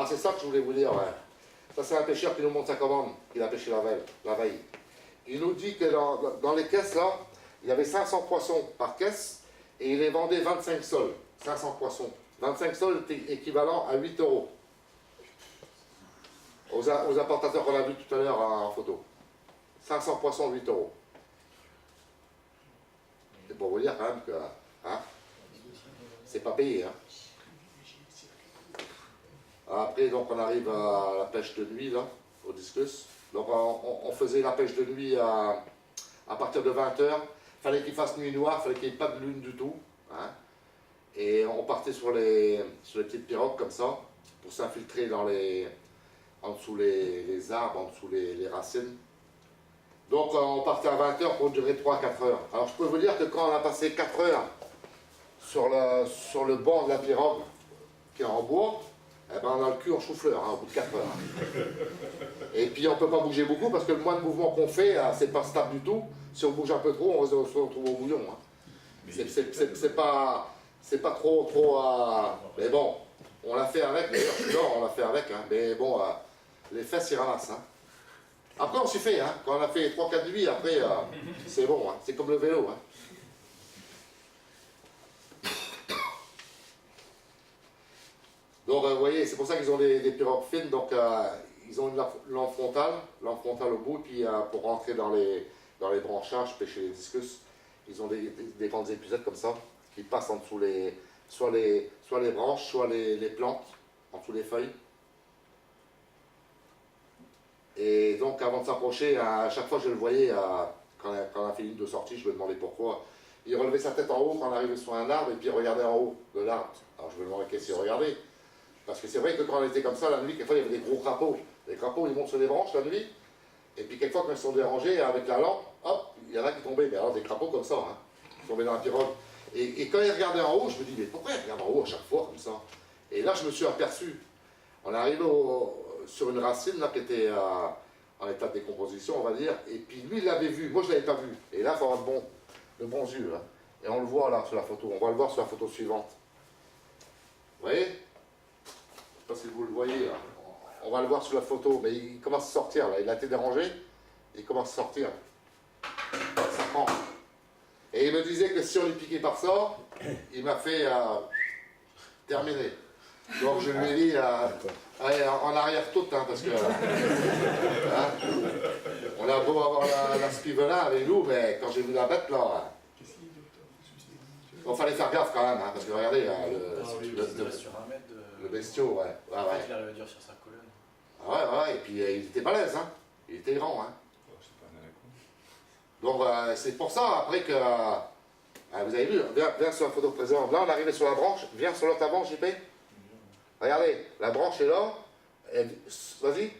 Ah, c'est ça que je voulais vous dire, ouais. Ça, c'est un pêcheur qui nous montre sa commande, qu'il a pêché la veille. Il nous dit que dans les caisses, là, il y avait 500 poissons par caisse, et il les vendait 25 sols. 500 poissons. 25 sols est équivalent à 8 euros. Aux importateurs qu'on a vu tout à l'heure en photo. 500 poissons, 8 euros. C'est pour vous dire quand même que hein, c'est pas payé. Hein. Après, donc, on arrive à la pêche de nuit, là, au discus. Donc, on faisait la pêche de nuit à partir de 20 h. Il fallait qu'il fasse nuit noire, il fallait qu'il n'y ait pas de lune du tout. Hein. Et on partait sur les petites pirogues comme ça, pour s'infiltrer en dessous les arbres, en dessous les racines. Donc, on partait à 20 h pour durer 3-4 heures. Alors, je peux vous dire que quand on a passé 4 heures sur le bord de la pirogue, qui est en bois, eh ben on a le cul en chou-fleur, hein, au bout de 4 heures. Et puis on ne peut pas bouger beaucoup parce que le moins de mouvement qu'on fait, c'est pas stable du tout. Si on bouge un peu trop, on se retrouve au bouillon. Hein. C'est pas trop... mais bon, on l'a fait avec, non, on l'a fait avec, hein, mais bon, les fesses ils ramassent. Hein. Après on s'y fait, hein, quand on a fait 3-4 nuits, après c'est bon, hein, c'est comme le vélo. Hein. Donc, vous voyez, c'est pour ça qu'ils ont des pirogues fines, donc ils ont une lampe frontale au bout, puis pour rentrer dans les branchages, pêcher les discus, ils ont des grandes épuisettes comme ça, qui passent en dessous soit les branches, soit les plantes, en dessous les feuilles. Et donc, avant de s'approcher, à chaque fois je le voyais, quand on a fait une de sortie, je me demandais pourquoi. Il relevait sa tête en haut quand on arrivait sur un arbre, et puis il regardait en haut de l'arbre. Alors je me demandais qu'est-ce qu'il regardait. Parce que c'est vrai que quand on était comme ça la nuit, quelquefois il y avait des gros crapauds. Les crapauds ils montent sur les branches la nuit, et puis quelquefois quand ils sont dérangés avec la lampe, hop, il y en a qui tombaient. Mais alors des crapauds comme ça, hein, qui tombaient dans la pirogue. Et quand ils regardaient en haut, je me dis, mais pourquoi ils regardent en haut à chaque fois comme ça? Et là je me suis aperçu. On est arrivé sur une racine là, qui était en état de décomposition, on va dire, et puis lui il l'avait vu, moi je ne l'avais pas vu. Et là il faut avoir de bons yeux. Hein. Et on le voit là sur la photo, on va le voir sur la photo suivante. Vous voyez? Je ne sais pas si vous le voyez, là. On va le voir sur la photo, mais il commence à sortir, là. Il a été dérangé, il commence à sortir. Ça prend. Et il me disait que si on lui piquait par ça, il m'a fait terminer. Donc je lui ai dit, allez, en arrière toute, hein, parce que hein, on a beau avoir la spivelin avec nous, mais quand j'ai vu la bête, là, il fallait faire gaffe quand même, hein, parce que regardez, le bestiau, ouais. Il arrive à dur sur sa colonne. Ah ouais, et puis il était balèze, hein. Il était grand, hein. Donc c'est pour ça, après que... vous avez vu, viens sur la photo présente. Là, on est arrivé sur la branche. Viens sur l'autre branche, JP. Regardez, la branche est là. Vas-y.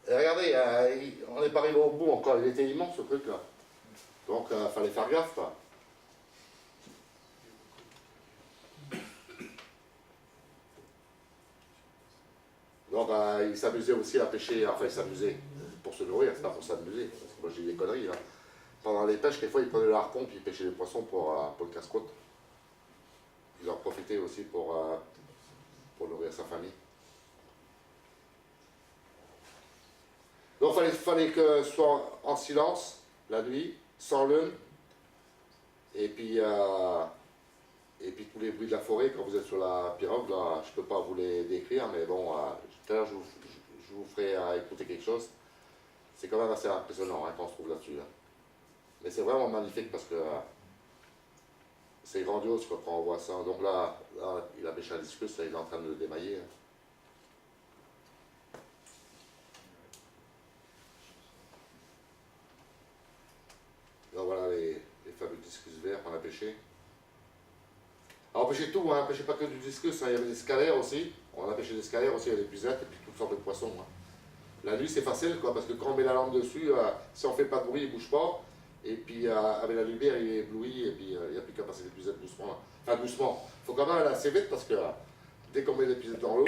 Et regardez, on n'est pas arrivé au bout encore. Il était immense, ce truc-là. Donc, il fallait faire gaffe, quoi. Donc, il s'amusait aussi à pêcher, enfin, il s'amusait pour se nourrir, c'est pas pour s'amuser, parce que moi j'ai des conneries, là. Pendant les pêches, quelquefois, il prenait le harpon, puis il pêchait les poissons pour le casse-côte. Il en profitait aussi pour nourrir sa famille. Donc, il fallait que ce soit en silence, la nuit, sans lune, et puis tous les bruits de la forêt, quand vous êtes sur la pirogue, là, je ne peux pas vous les décrire, mais bon, tout à l'heure, je vous ferai écouter quelque chose. C'est quand même assez impressionnant, hein, quand on se trouve là-dessus. Hein. Mais c'est vraiment magnifique parce que c'est grandiose quand on voit ça. Donc là il a pêché un discus, là, il est en train de le démailler. Hein. Donc voilà les fameux discus verts qu'on a pêchés. Alors on pêchait tout, hein, on pêchait pas que du discus, hein, il y avait des scalaires aussi. On a pêché des scalaires aussi, il y avait des puisettes et puis toutes sortes de poissons. Hein. La nuit c'est facile quoi, parce que quand on met la lampe dessus, si on fait pas de bruit, il bouge pas. Et puis avec la lumière il est ébloui et puis il n'y a plus qu'à passer les puisettes doucement. Là. Enfin doucement. Il faut quand même aller assez vite parce que dès qu'on met les puisettes dans l'eau.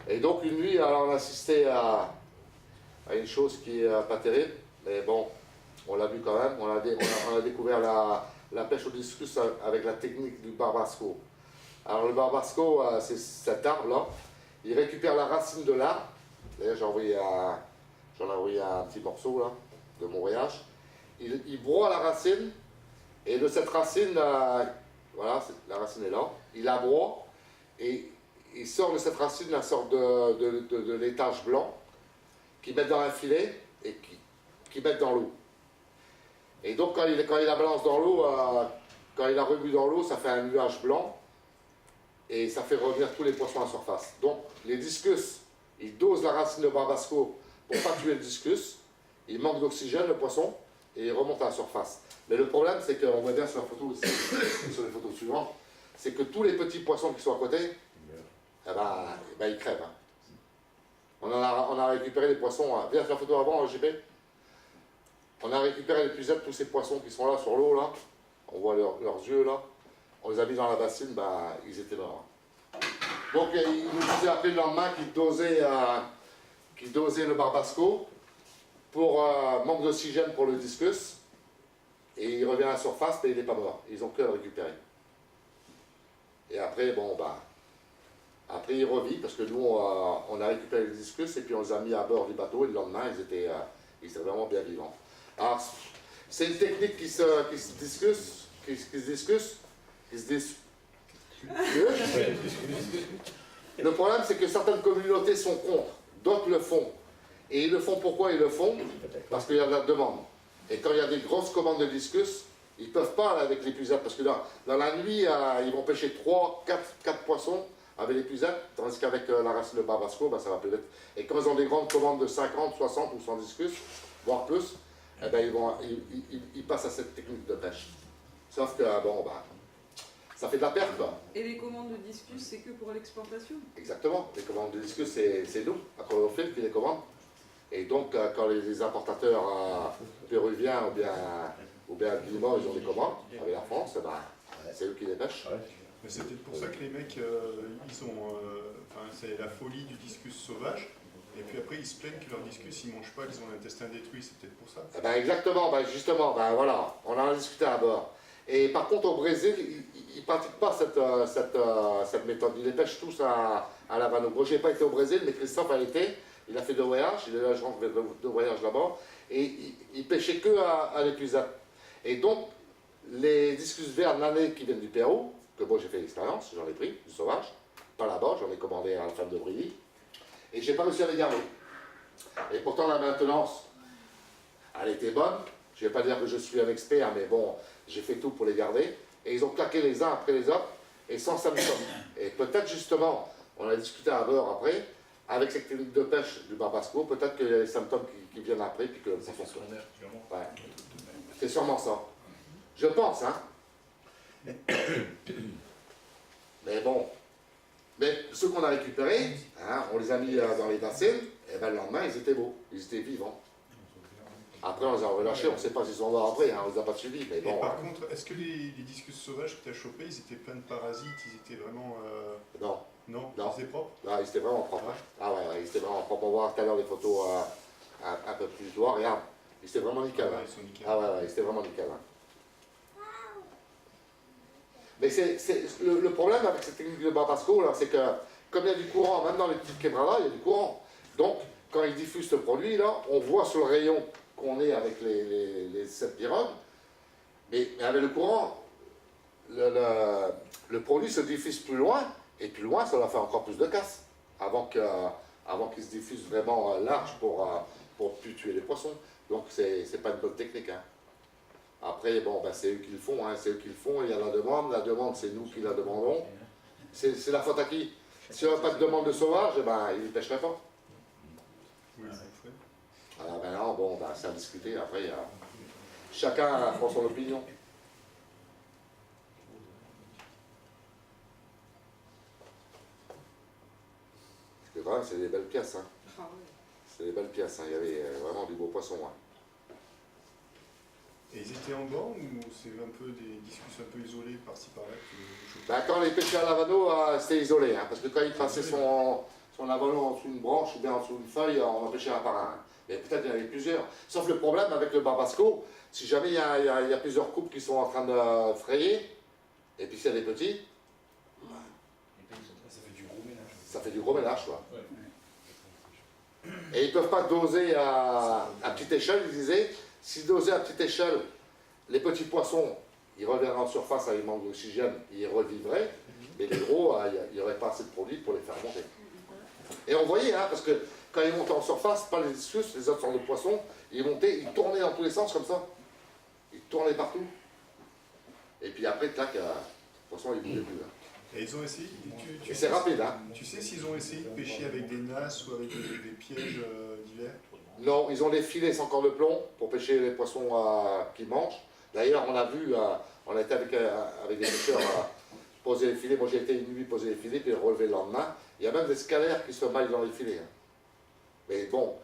Et donc une nuit, alors on assistait à une chose qui est pas terrible, mais bon, On l'a vu quand même, on a découvert la pêche au discus avec la technique du barbasco. Alors le barbasco, c'est cet arbre-là, il récupère la racine de l'arbre. D'ailleurs j'en ai envoyé un petit morceau là, de mon voyage. Il broie la racine, et de cette racine, voilà, la racine est là, il la broie, et il sort de cette racine la sorte de laitage blanc, qu'il met dans un filet, et qui met dans l'eau. Et donc quand il la balance dans l'eau, quand il la remue dans l'eau, ça fait un nuage blanc, et ça fait revenir tous les poissons à la surface. Donc les discus, ils dosent la racine de barbasco pour pas tuer le discus, il manque d'oxygène le poisson, et il remonte à la surface. Mais le problème, c'est qu'on voit bien sur la photo aussi, sur les photos suivantes, c'est que tous les petits poissons qui sont à côté, eh ben, ils crèvent. Hein. On a récupéré les poissons, viens sur la photo avant, JP. On a récupéré les pucettes, tous ces poissons qui sont là sur l'eau, là. On voit leurs yeux là. On les a mis dans la bassine, ben, ils étaient morts. Donc il nous disait après le lendemain qu'il dosait le barbasco pour manque d'oxygène pour le discus. Et il revient à la surface, mais il n'est pas mort. Ils ont que à le récupérer. Et après, bon, bah, après il revit, parce que nous, on a récupéré les discus et puis on les a mis à bord du bateau, et le lendemain, ils étaient vraiment bien vivants. Alors, c'est une technique qui se discute. Le problème, c'est que certaines communautés sont contre, d'autres le font. Et ils le font pourquoi ils le font? Parce qu'il y a de la demande. Et quand il y a des grosses commandes de discus, ils ne peuvent pas avec les pucettes, parce que dans la nuit, ils vont pêcher 3, 4 poissons avec les pucettes, tandis qu'avec la racine de barbasco, ben, ça va plus vite. Et quand ils ont des grandes commandes de 50, 60 ou 100 discus, voire plus, eh ben, ils passent à cette technique de pêche. Sauf que, bon, ben, ça fait de la perte, quoi. Et les commandes de discus, c'est que pour l'exportation? Exactement. Les commandes de discus, c'est nous, à Colorfil, qui les commandent. Et donc, quand les importateurs péruviens ou bien guillemets, ils ont des commandes avec la France, eh ben, c'est eux qui les pêchent. Mais c'est peut-être pour ça que les mecs, ils ont, c'est la folie du discus sauvage. Et puis après, ils se plaignent que leur discus, ils ne mangent pas, ils ont l'intestin détruit. C'est peut-être pour ça. Eh ben, exactement, ben, justement, ben, voilà, on en a discuté à bord. Et par contre, au Brésil, ils ne pratiquent pas cette méthode. Ils les pêchent tous à l'Havano. Moi, je n'ai pas été au Brésil, mais Christophe a été. Il a fait 2 voyages, il est l'agent de voyage là-bas, et il pêchait que à l'épuisette. Et donc, les discus verts nanés qui viennent du Pérou, que moi j'ai fait l'expérience, j'en ai pris, du sauvage, pas là-bas, j'en ai commandé à la femme de Brilly, et j'ai pas réussi à les garder. Et pourtant, la maintenance, elle était bonne. Je ne vais pas dire que je suis un expert, mais bon, j'ai fait tout pour les garder. Et ils ont claqué les uns après les autres, et sans symptômes. Et peut-être justement, on a discuté à bord après, avec cette technique de pêche du barbasco, peut-être qu'il y a les symptômes qui viennent après, puis que ça fonctionne. Ouais. C'est sûrement ça. Je pense, hein. Mais bon. Mais ceux qu'on a récupérés, hein, on les a mis dans les bassines, et ben le lendemain, ils étaient beaux, ils étaient vivants. Après, on les a relâchés, on ne sait pas s'ils sont morts après, hein, on ne les a pas suivis. Mais bon, et par contre, est-ce que les discus sauvages que tu as chopés, ils étaient pleins de parasites, ils étaient vraiment... Non. Non, Non. ils étaient propres? Non, ils étaient vraiment propres. Ah ouais, ils étaient vraiment propres. On va voir tout à l'heure des photos un peu plus loin. Regarde, ils étaient vraiment nickel. Ah ouais, Hein. ils sont nickel. Ah ouais, ils étaient vraiment nickel. Hein. Mais le problème avec cette technique de barbasco, c'est que comme il y a du courant, même dans les petites quebradas, il y a du courant. Donc, quand ils diffusent ce produit, là, on voit sur le rayon qu'on est avec les 7 pirogues, mais avec le courant, le produit se diffuse plus loin, et plus loin, ça va faire encore plus de casse, avant qu'il se diffuse vraiment large pour plus tuer les poissons. Donc, c'est pas une bonne technique. Hein. Après, bon, ben, c'est eux qui le font, hein, c'est eux qui le font, il y a la demande, c'est nous qui la demandons. C'est la faute à qui? Si on n'a pas de demande de sauvage, eh ben, ils ne pêcheraient pas. Oui, c'est fait. Alors ben non, bon, ben, c'est à discuter, après, chacun prend son opinion. C'est vrai, c'est des belles pièces, hein. Ah ouais. C'est des belles pièces, hein. Il y avait vraiment du beau poisson. Hein. Et ils étaient en banc ou c'est un peu des discussions un peu isolées par-ci par-là que Ben, quand les pêcheurs à l'Havano, c'était isolé, hein, parce que quand il passait son Havano en dessous d'une branche ou bien en dessous d'une feuille, on en pêchait un par un. Hein. Mais peut-être il y en avait plusieurs. Sauf le problème avec le barbasco, Si jamais il y a plusieurs couples qui sont en train de frayer, et puis s'il y a des petits, Ça fait du gros ménage. ça fait du gros ménage, quoi. Ouais. Et ils ne peuvent pas doser à petite échelle, ils disaient. Si doser à petite échelle, les petits poissons, ils reviendraient en surface avec manque d'oxygène, ils revivraient. Mais les gros, il n'y aurait pas assez de produits pour les faire monter. Et on voyait, hein, parce que quand ils montaient en surface, pas les discus, les autres sortes de poissons, ils montaient, ils tournaient dans tous les sens comme ça. Ils tournaient partout. Et puis après, tac, le poisson, il ne bougeait plus. Hein. Et ils ont essayé. Et c'est rapide, hein. Tu sais s'ils ont essayé de pêcher avec des nasses ou avec des pièges divers? Non, ils ont des filets sans corps de plomb pour pêcher les poissons qu'ils mangent. D'ailleurs, on a vu, on a été avec des pêcheurs poser les filets. Moi, j'ai été une nuit poser les filets, puis les relever le lendemain. Il y a même des scalaires qui se maillent dans les filets. Hein. Mais bon,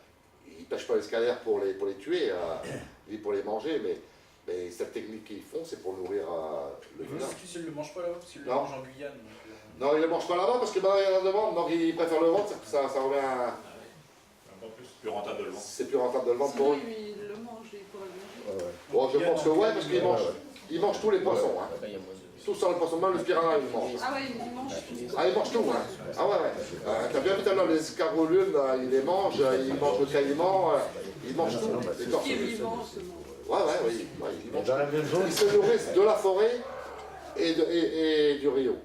ils ne pêchent pas les scalaires pour les tuer, ni pour les manger, mais cette technique qu'ils font, c'est pour nourrir le village. Ils ne le mangent pas là-bas, parce qu'ils le Non. mangent en Guyane. Donc, Non, ils ne le mangent pas là-bas parce que il y en a demande, donc ils préfèrent le vendre, ça revient Encore plus rentable de le vendre. c'est plus rentable de le vendre pour Sinon, eux. lui, il le mange et il pourra le manger. Bon, je pense que ouais, parce qu'ils mangent tous les poissons. Hein. Tout sur le poisson, même le piranha, ils mangent. Ah ouais, il mange tout. Ah, ils mangent tout, hein. Ah ouais, ouais. T'as bien vu tout à l'heure, les escargolules, là, ils les mangent, ils mangent le caïman, ils mangent tout. Les Tout ce qui est tortues. vivant se mange. Ouais, oui, ils mangent Dans la même tout. zone, Ils se nourrissent de la forêt et du rio.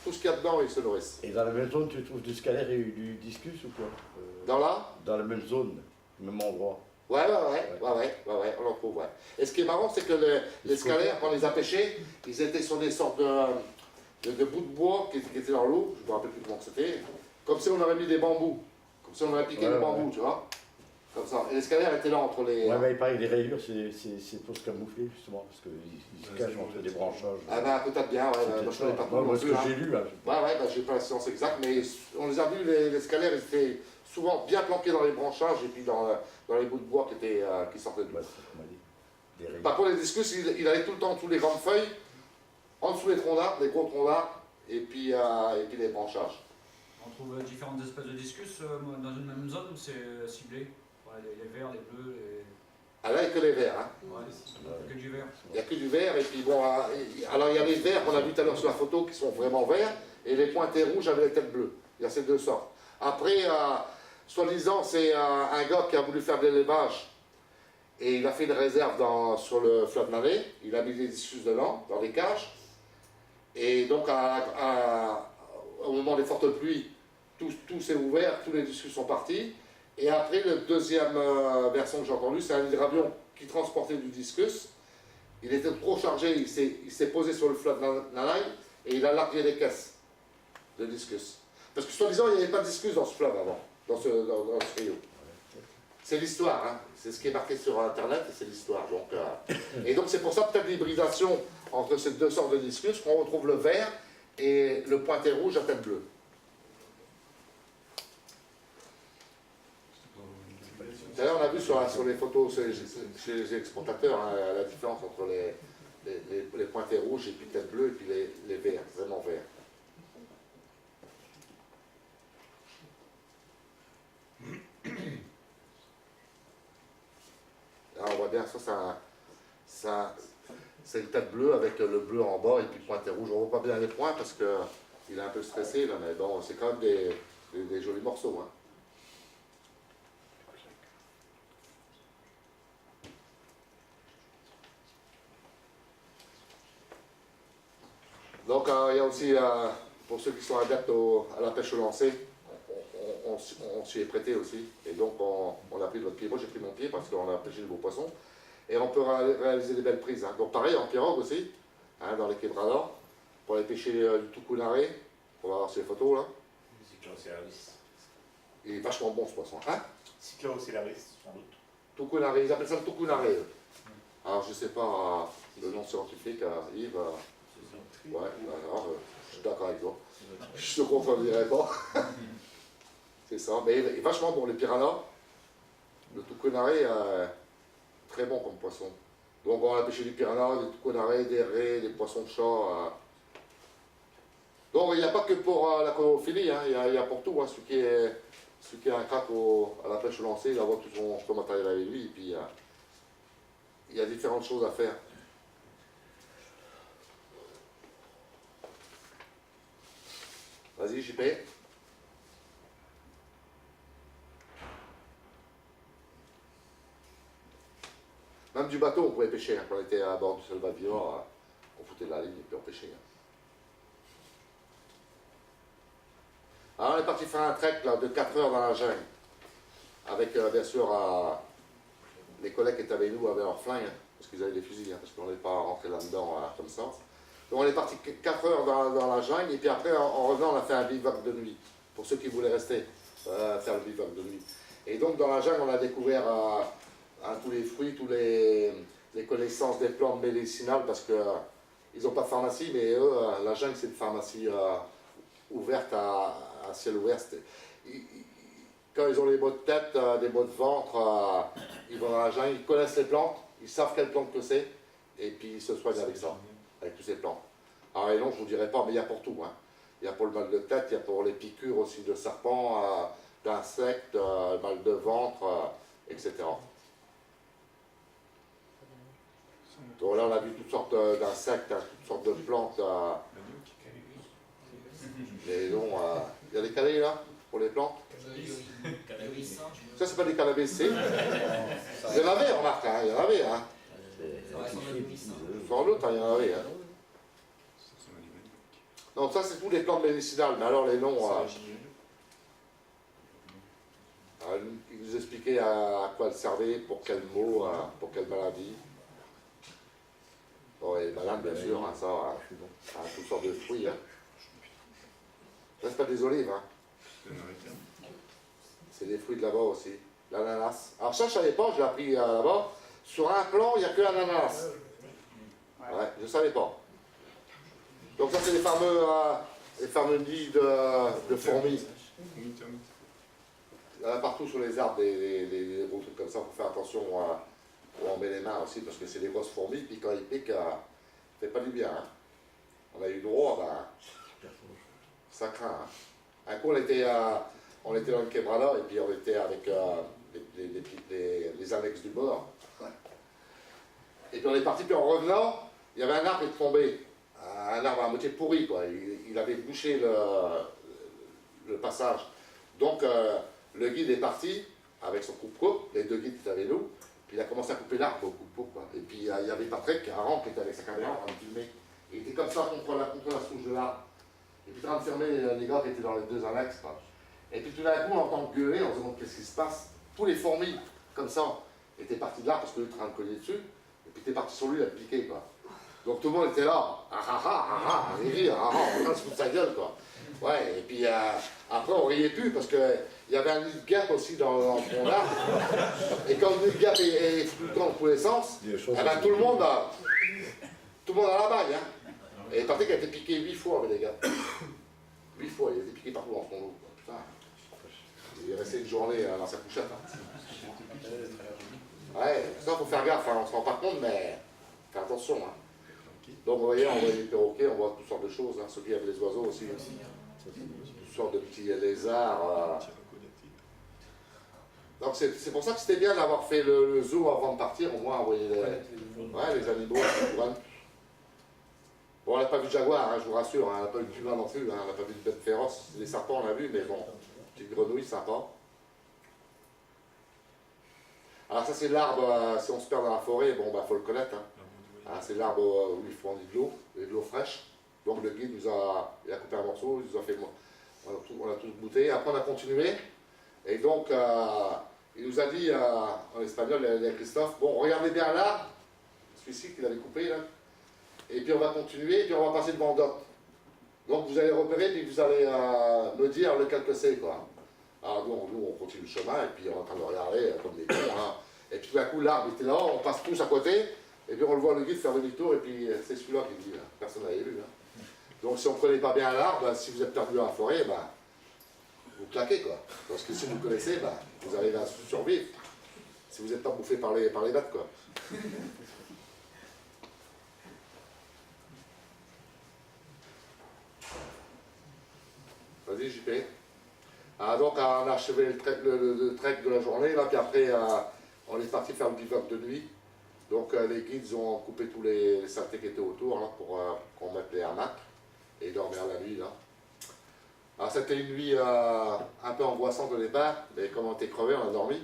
Tout ce qu'il y a dedans, ils se nourrissent. et dans la même zone, tu trouves du scalaire et du discus ou quoi Dans là Dans la même zone, même endroit. Ouais, on en trouve, ouais. Et ce qui est marrant, c'est que les scalaires, quand on les a pêchés, ils étaient sur des sortes de bouts de bois qui étaient dans l'eau, je me rappelle plus comment c'était, comme si on aurait mis des bambous, comme si on aurait piqué Ouais, des bambous, tu vois, comme ça. Et les scalaires étaient là entre les... Ouais, mais il paraît que les rayures, c'est pour se camoufler, justement, parce qu'ils se cachent entre des branchages. Ah ben peut-être bien, ouais, moi je connais pas tout non Moi, ce plus, que hein. j'ai lu, hein. Ouais, j'ai pas la science exacte, mais on les a vus, les scalaires, ils étaient souvent bien planqués dans les branchages et puis dans les bouts de bois qui sortaient de l'eau. Ouais, c'est comme on dit. Des rayures. Par contre, les discus, il allait tout le temps sous les grandes feuilles, en dessous des troncs d'arbres, des gros troncs d'arbres, et puis les branchages. On trouve différentes espèces de discus dans une même zone ou c'est ciblé? Ouais, les verts, les bleus, les... Ah là, il n'y a que les verts, hein. Ouais, que du vert. Il n'y a que du vert, et puis bon, alors il y a les verts qu'on a vu tout à l'heure sur la photo qui sont vraiment verts, et les pointés rouges avec les têtes bleues. Il y a ces deux sortes. Après, soi-disant, c'est un gars qui a voulu faire de l'élevage, et il a fait une réserve sur le fleuve Nané, il a mis des discus dedans, dans des cages, et donc au moment des fortes pluies, tout s'est ouvert, tous les discus sont partis, et après, la deuxième version que j'ai entendue, c'est un hydravion qui transportait du discus. Il était trop chargé, il s'est posé sur le fleuve Nanaï et il a largué les caisses de discus. Parce que soi-disant, il n'y avait pas de discus dans ce fleuve avant, dans ce rio. C'est l'histoire, hein. C'est ce qui est marqué sur Internet et c'est l'histoire. Et donc c'est pour ça peut-être l'hybridation entre ces deux sortes de discus qu'on retrouve le vert et le pointé rouge à tête bleue. D'ailleurs, on a vu sur les photos chez les exportateurs hein, la différence entre les pointés rouges et puis tête bleue et puis les verts, vraiment verts. Là, on voit bien, c'est une tête bleue avec le bleu en bas et puis le pointé rouge. On ne voit pas bien les points parce qu'il est un peu stressé, là, mais bon, c'est quand même des jolis morceaux. Hein. Donc il y a aussi, pour ceux qui sont adeptes à la pêche au lancer, on s'y est prêté aussi. Et donc on a pris notre pied. Moi j'ai pris mon pied parce qu'on a pêché de beaux poissons. Et on peut réaliser des belles prises. Hein. Donc pareil en pirogue aussi, hein, dans les quebradors, pour aller pêcher du tucunaré. On va voir sur les photos là. Cyclocélaris. Il est vachement bon ce poisson. Hein? Cyclocélaris, sans doute. Tucunaré, ils appellent ça le tucunaré. Alors je ne sais pas le nom scientifique, Yves. Ouais, alors, je suis d'accord avec toi. Je te contredirai pas. C'est ça. Mais il est vachement bon, les piranhas. Le tucunaré, très bon comme poisson. Donc on a pêché du piranha, des tucunarés, des raies, des poissons de chat. Donc il n'y a pas que pour la conophilie, hein. Il y a pour tout. Hein. Celui qui a un crack à la pêche au lancer, il a tout son matériel avec lui. Et puis il y a différentes choses à faire. Vas-y, JP. Même du bateau, on pouvait pêcher. Hein. Quand on était à bord du Salvador, on foutait de la ligne et puis on pêchait. Hein. Alors on est parti faire un trek là, de 4 heures dans la jungle. Avec bien sûr les collègues qui étaient avec nous avaient leurs flingues, hein, parce qu'ils avaient des fusils, hein, parce qu'on n'est pas rentré là-dedans comme ça. Donc on est parti 4 heures dans la jungle, et puis après en revenant on a fait un bivouac de nuit, pour ceux qui voulaient rester, faire le bivouac de nuit. Et donc dans la jungle on a découvert tous les fruits, tous les connaissances des plantes médicinales, parce qu'ils n'ont pas de pharmacie, mais eux, la jungle c'est une pharmacie ouverte à ciel ouvert. Quand ils ont les maux de tête, des maux de ventre, ils vont dans la jungle, ils connaissent les plantes, ils savent quelle plante que c'est, et puis ils se soignent avec ça, avec toutes ces plantes. Alors et non, je ne vous dirai pas, mais il y a pour tout. Hein. Il y a pour le mal de tête, il y a pour les piqûres aussi de serpents, d'insectes, mal de ventre, etc. Donc là, on a vu toutes sortes d'insectes, hein, toutes sortes de plantes. Mais non, il y a des calais là, pour les plantes. Ça, c'est pas des cannabis, il y en avait, remarque, hein, il y en avait. Hein. Sans doute, hein, il y en avait. Hein. Donc ça, c'est tous les plantes médicinales, mais alors les noms... ils nous expliquaient à quoi elles servaient, pour quel mot, pour quelle maladie. Bon, et les malades, bien sûr, hein, ça, toutes sortes de fruits. Hein. Ça, c'est pas des olives, hein. C'est des fruits de là-bas aussi. L'ananas. Alors ça, je savais pas, je l'ai appris là-bas. Sur un plan, il n'y a que l'ananas. Ouais, je savais pas. Donc ça, c'est les fameux nids de fourmis. Il y en a partout sur les arbres, des gros trucs comme ça. Il faut faire attention où on met les mains aussi, parce que c'est des grosses fourmis, puis quand ils piquent, ça fait pas du bien. Hein. On a eu droit, ça craint. Hein. Un coup, on était dans le Quebrada, et puis on était avec les annexes du bord. Et puis on est parti, puis en revenant, il y avait un arbre qui est tombé. Un arbre à moitié pourri, quoi. Il avait bouché le passage. Donc, le guide est parti avec son coupe-coupe, les deux guides étaient avec nous, puis il a commencé à couper l'arbre au coupe-coupe, quoi. Et puis, il y avait Patrick, Aran, qui était avec sa caméra en train de filmer. Il était comme ça contre la souche de l'arbre. Et puis, en train de fermer les gars qui étaient dans les deux annexes, quoi. Et puis, tout d'un coup, on entend gueuler, on se demande qu'est-ce qui se passe. Tous les fourmis, comme ça, étaient partis de l'arbre parce que lui était en train de coller dessus. Et puis, t'es parti sur lui, il a piqué, quoi. Donc tout le monde était là, on riait, on se fout de sa gueule, quoi. Ouais, et puis après on riait plus parce qu'il y avait un nid de guêpe aussi dans mon arbre. Et quand le nid de guêpe est foutu dans tous les sens, eh ben, tout le monde a la bague. Hein. Et Patrick a été piqué 8 fois avec les gars. 8 fois, il a été piqué partout dans son dos. Putain. Il est resté une journée dans sa couchette. Hein. Ouais, ça faut faire gaffe, hein. On se rend pas compte, mais fais attention. Hein. Donc vous voyez, on voit les perroquets, on voit toutes sortes de choses, hein. Ceux qui avaient les oiseaux aussi, hein. Toutes sortes de petits lézards. Donc c'est pour ça que c'était bien d'avoir fait le zoo avant de partir, au moins on voyait les animaux. Bon, on n'a pas vu de jaguar, hein, je vous rassure, hein. On n'a pas vu de puma non plus, hein. On n'a pas vu de bête féroce. Les serpents on l'a vu, mais bon, petite grenouille sympa. Alors ça c'est l'arbre, si on se perd dans la forêt, bon bah faut le connaître. Hein. Ah, c'est l'arbre où ils font de l'eau fraîche. Donc le guide il a coupé un morceau, il nous a fait, on a tous goûté. Après on a continué. Et donc il nous a dit en espagnol, Christophe, bon regardez bien l'arbre, celui-ci qu'il avait coupé là. Et puis on va continuer, et puis on va passer devant d'autres. Donc vous allez repérer, puis vous allez me dire lequel que c'est, quoi. Alors nous on continue le chemin, et puis on est en train de regarder comme des cons. Hein. Et puis tout d'un coup l'arbre était là, on passe tous à côté. Et puis on le voit le guide faire demi-tour, et puis c'est celui-là qui dit, personne n'avait vu. Hein. Donc si on ne connaît pas bien l'arbre, si vous êtes perdu dans la forêt, vous claquez, quoi. Parce que si vous connaissez, vous arrivez à survivre. Si vous n'êtes pas bouffé par les bêtes, quoi. Vas-y, JP. Donc on a achevé le trek de la journée, là, puis après on est parti faire le bivouac de nuit. Donc les guides ont coupé tous les saletés qui étaient autour là, pour qu'on mette les hamacs et dormir la nuit là. Alors c'était une nuit un peu angoissante au départ, mais comme on était crevé, on a dormi.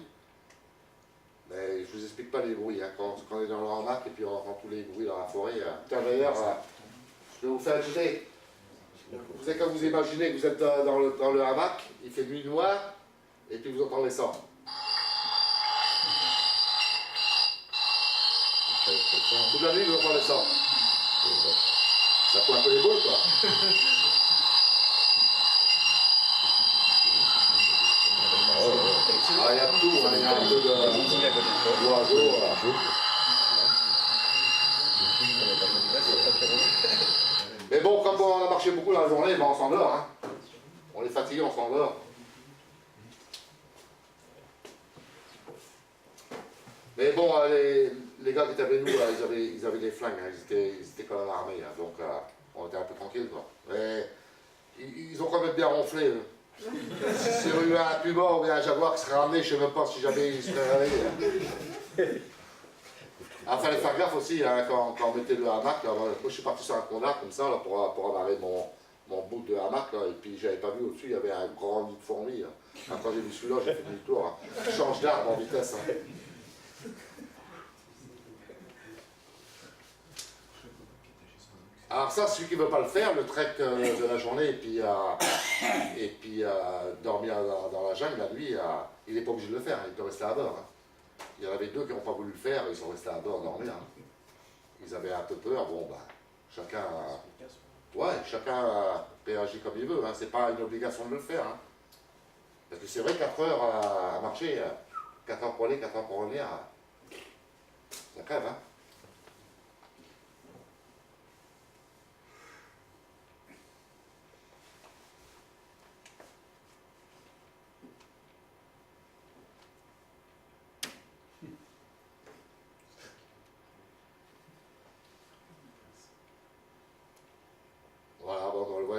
Mais je vous explique pas les bruits, hein. Quand on est dans le hamac et puis on entend tous les bruits dans la forêt. Tiens d'ailleurs, je vais vous faire écouter. Vous savez, quand vous imaginez que vous êtes dans le hamac, il fait nuit noire, et puis vous entendez ça. Toute la nuit, vous entendez ça. Ça fout un peu les boules, quoi. Ah, il y a tout, hein. Il y a un peu d'oiseaux. Mais bon, comme on a marché beaucoup dans la journée, ben on s'endort. Hein. On est fatigué, on s'endort. Mais bon, les gars qui étaient avec nous, là, ils avaient des flingues, hein. Ils étaient quand même armés, hein. Donc on était un peu tranquille, quoi. Mais ils ont quand même bien ronflé. Eux. Si il y avait eu un puma ou bien un jaguar qui serait ramené, je ne sais même pas si jamais il serait réveillé. Hein. Il fallait faire gaffe aussi hein, quand on mettait le hamac. Là, moi je suis parti sur un condar comme ça là, pour amarrer mon bout de hamac. Là, et puis j'avais pas vu au-dessus, il y avait un grand nid de fourmis. Hein. Quand j'ai vu celui-là, j'ai fait demi-tour. Hein. Je change d'arbre en vitesse. Hein. Alors ça, celui qui ne veut pas le faire, le trek de la journée et puis dormir dans la jungle la nuit, il n'est pas obligé de le faire, il peut rester à bord. Hein. Il y en avait deux qui n'ont pas voulu le faire, ils sont restés à bord dormir. Hein. Ils avaient un peu peur, bon bah, chacun réagit comme il veut, hein. C'est pas une obligation de le faire. Hein. Parce que c'est vrai 4 heures à marcher, 4 heures pour aller, 4 heures pour revenir, ça crève. Hein.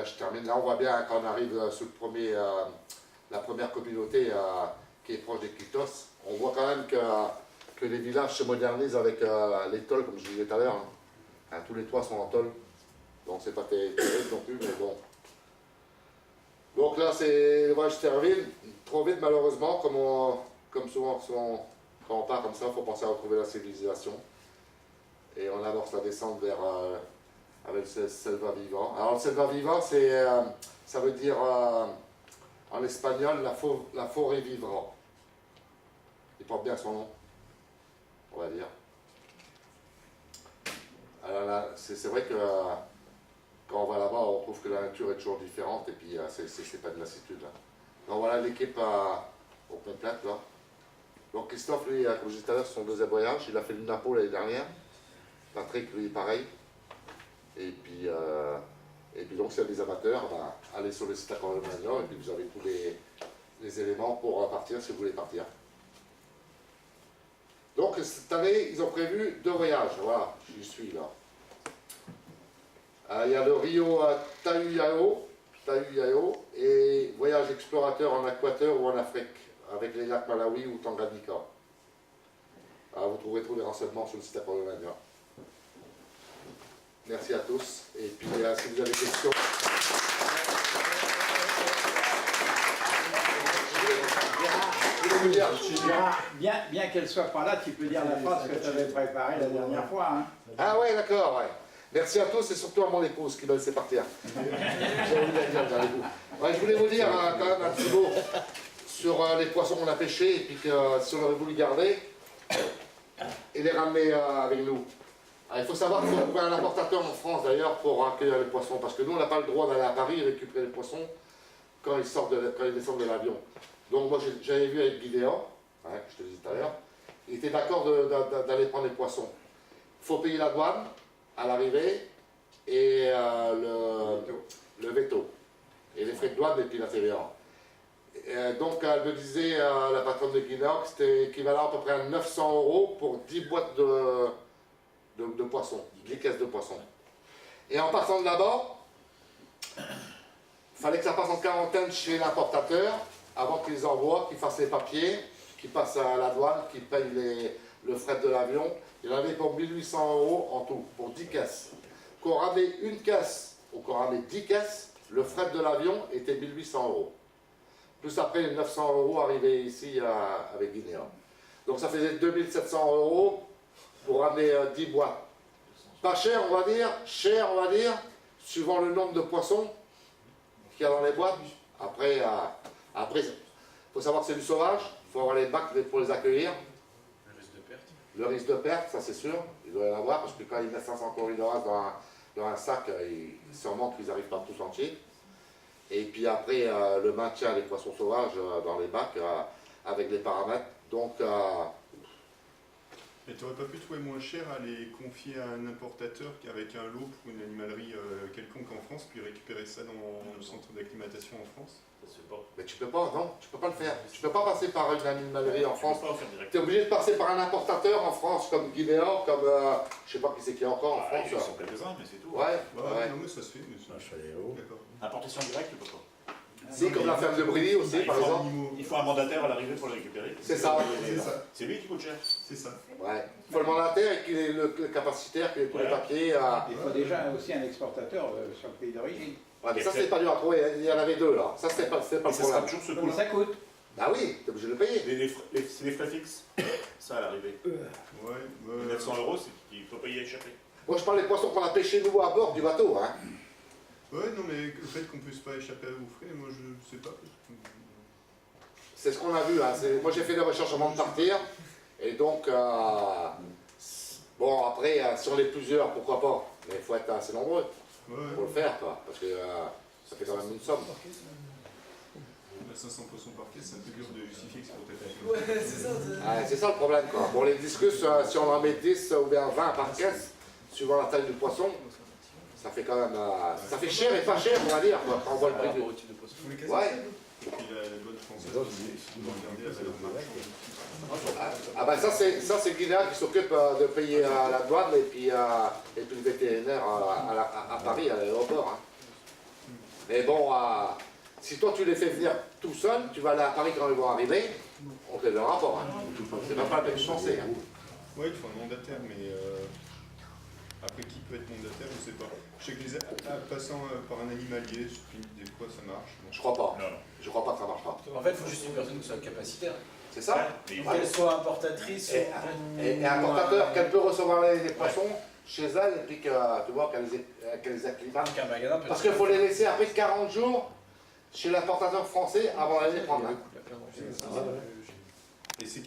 Je termine. Là, on voit bien quand on arrive sur la première communauté qui est proche des Clitos, on voit quand même que les villages se modernisent avec les tôles, comme je disais tout à l'heure. Hein. Tous les toits sont en tôle, donc c'est pas terrible non plus, mais bon. Donc là, c'est le voyage se termine trop vite, malheureusement, comme souvent quand on part comme ça, il faut penser à retrouver la civilisation. Et on amorce la descente vers avec le selva vivant. Alors le selva vivant, ça veut dire en espagnol la forêt vivant. Il porte bien son nom, on va dire. Alors là, c'est vrai que quand on va là-bas, on trouve que la nature est toujours différente et puis c'est pas de lassitude. Là. Donc voilà l'équipe au complète là. Donc Christophe, lui, comme je disais tout à l'heure, c'est son deuxième voyage. Il a fait le Napo l'année dernière. Patrick, lui, pareil. Et puis donc, s'il y a des amateurs, ben, allez sur le site Accor de Magnon et puis vous avez tous les éléments pour partir si vous voulez partir. Donc, cette année, ils ont prévu 2 voyages. Voilà, j'y suis là. Il y a le Rio Tahuyaho et voyage explorateur en Équateur ou en Afrique avec les lacs Malawi ou Tanganyika. Vous trouverez tous les renseignements sur le site Accor de Magnon. Merci à tous. Et puis, si vous avez des questions... Bien qu'elle soit pas là, tu peux dire la phrase que tu avais préparée la dernière fois. Hein. Ah ouais, d'accord, ouais. Merci à tous et surtout à mon épouse qui m'a laissé partir. Je voulais vous dire quand même un petit mot sur les poissons qu'on a pêchés et puis que si on aurait voulu garder et les ramener avec nous. Il faut savoir qu'il faut trouver un importateur en France d'ailleurs pour accueillir les poissons, parce que nous on n'a pas le droit d'aller à Paris et récupérer les poissons quand ils descendent de l'avion. Donc moi j'avais vu avec Guidéan, que je te disais tout à l'heure, il était d'accord d'aller prendre les poissons. Il faut payer la douane à l'arrivée et le veto, et les frais de douane et puis la TVA. Donc elle me disait, la patronne de Guidéan, que c'était équivalent à peu près à 900 € pour 10 boîtes de poissons, 10 caisses de poissons. Et en partant de là-bas, il fallait que ça passe en quarantaine chez l'importateur avant qu'ils envoient, qu'ils fassent les papiers, qu'ils passent à la douane, qu'ils payent le fret de l'avion. Il en avait pour 1800 € en tout, pour 10 caisses. Qu'on ramenait une caisse ou qu'on ramenait 10 caisses, le fret de l'avion était 1800 €. Plus après les 900 € arrivés ici avec Guinea. Donc ça faisait 2700 € pour ramener 10 boîtes. Pas cher, on va dire, suivant le nombre de poissons qu'il y a dans les boîtes. Après, il faut savoir que c'est du sauvage, il faut avoir les bacs pour les accueillir. Le risque de perte. Le risque de perte, ça c'est sûr, il doit y en avoir, parce que quand ils mettent 500 corridors dans un sac, sûrement qu'ils n'arrivent pas tous entiers. Et puis après, le maintien des poissons sauvages dans les bacs, avec les paramètres. Donc, Et tu n'aurais pas pu trouver moins cher à les confier à un importateur qu'avec un lot pour une animalerie quelconque en France, puis récupérer ça dans le centre d'acclimatation en France? Ça se fait pas. mais tu peux pas, non, tu peux pas le faire. Tu peux pas passer par une animalerie en Tu France. peux pas en faire Tu es directement. obligé de passer par un importateur en France, comme Guinéan, comme, je sais pas qui c'est qu'il y a encore en Ah, France. ils sont quelques-uns, mais c'est tout. Ouais, Ouais, ouais. non mais ça se fait, mais ça... Un chaléau. D'accord. Importation directe, tu peux pas. Si, comme la ferme de Brilly aussi, Ah, par il faut- exemple. Il faut un mandataire à l'arrivée pour le récupérer. C'est ça. C'est ça. C'est lui qui coûte cher. C'est ça. Ouais. Il faut le mandataire et qu'il ait le capacitaire, qu'il ait tous les Ouais. papiers. Il faut déjà aussi un exportateur sur le pays d'origine. Ouais, mais ça, c'est pas dur à trouver. Il y en avait deux, là. Ça, c'est pas Et le ça sera problème. toujours ce Combien coût-là. ça coûte? Bah oui, t'es obligé de le payer. C'est les frais fixes. Ça à l'arrivée. Ouais, Les 900 €, c'est qu'il faut pas y échapper. Moi, je parle des poissons qu'on a pêchés, nous, à bord du bateau. Hein. ouais, non mais le fait qu'on puisse pas échapper aux frais, moi je sais pas. C'est ce qu'on a vu. Hein. Moi, j'ai fait des recherches avant de partir. Et donc, bon, après, si on est plusieurs, pourquoi pas. Mais il faut être assez nombreux Ouais, pour le faire, quoi. Parce que ça fait quand même une somme. 500 poissons par caisse, c'est un peu dur de justifier que c'est pour ta caisse. Ouais, c'est ça. Ah, c'est ça le problème, quoi. Bon, les discus, si on en met 10 ou bien 20 par caisse, suivant la taille du poisson, ça fait quand même... ça fait cher et pas cher, on va dire, quoi, quand on voit le prix du... Ouais. Et puis la bonne française, il faut regarder la valeur marchande. Ah ben ça c'est Guinea qui s'occupe de payer la douane et puis le vétérinaire à Paris, à l'aéroport. Hein. Mais bon, si toi tu les fais venir tout seul, tu vas aller à Paris quand ils vont arriver, on te donne un rapport. Hein. C'est même pas la peine de penser. Hein. Ouais, il faut un mandataire, mais après qui peut être mandataire, je sais pas. Je sais que passant par un animalier, des fois ça marche. Bon. Je crois pas. Non, non. Je crois pas que ça marche pas. En fait, il faut juste une personne qui soit capacitaire. C'est ça? Mais il Faut qu'elle soit importatrice. Et un importateur, qu'elle peut recevoir les poissons chez elle et puis que, tu vois, qu'elle les acclimate. Qu'un magasin peut. Parce qu'il faut les laisser après 40 jours chez l'importateur français avant d'aller les prendre. Hein. Et c'est